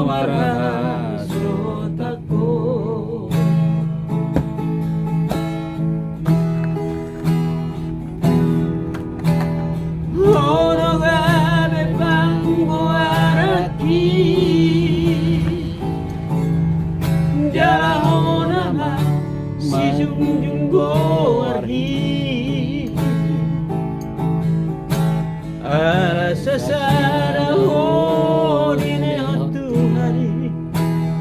marahasot ako. Ono gabe panggo araki jala nama si jungjung goarhi ala sasara horine hotu hari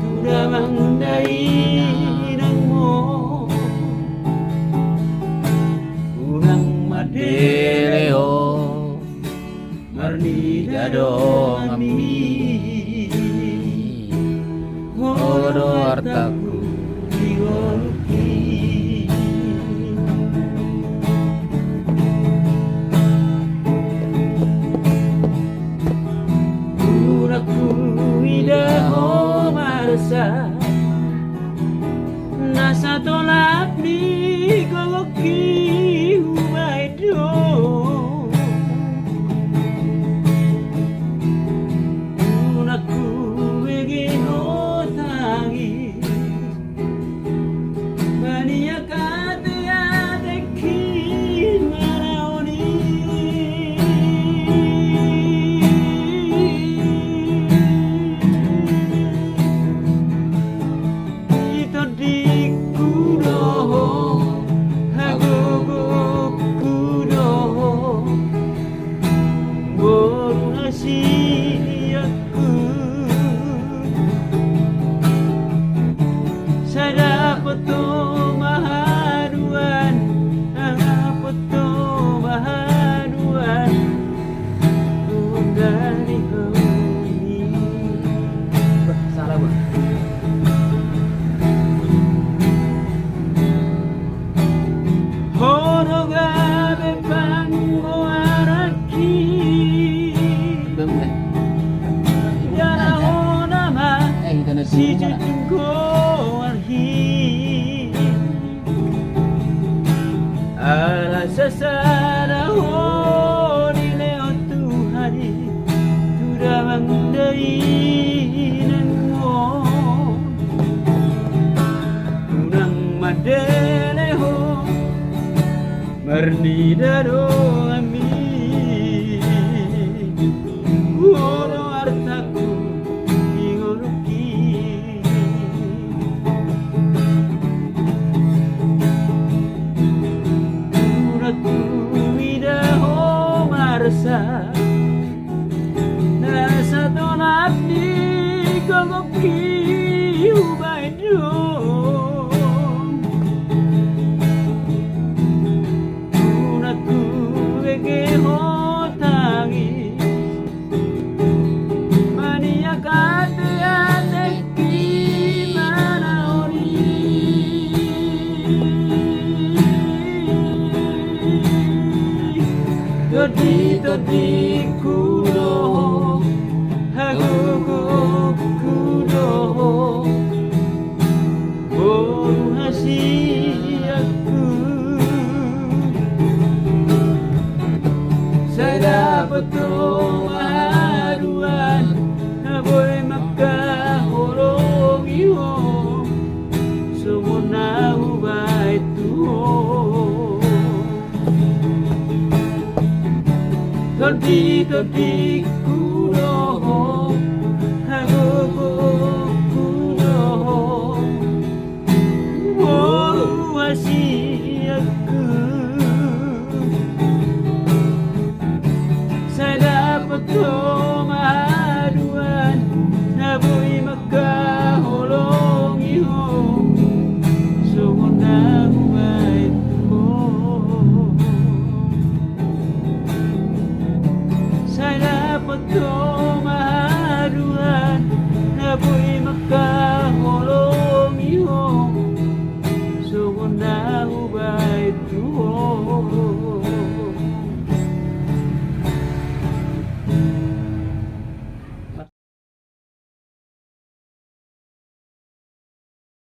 turamang dairang mo urang madeleo marni dadong ami hodo artaku digolki uraku idaho marasa nasa tolak di goloki umaido si junjung goarhi ala sasara horile otu hari turamang dainan mo urang madeleho marni dado ami ono artaku nasa tolak di goloki umaido unaku ege hotangi mania kate adeki mana ori Todi kudo hagogo kudo boru hasiaku saya dapat mahaduan boy makahorong iyo sumuna ubay tuho Todi kudo hagogo kudo boru hasiaku saya dapat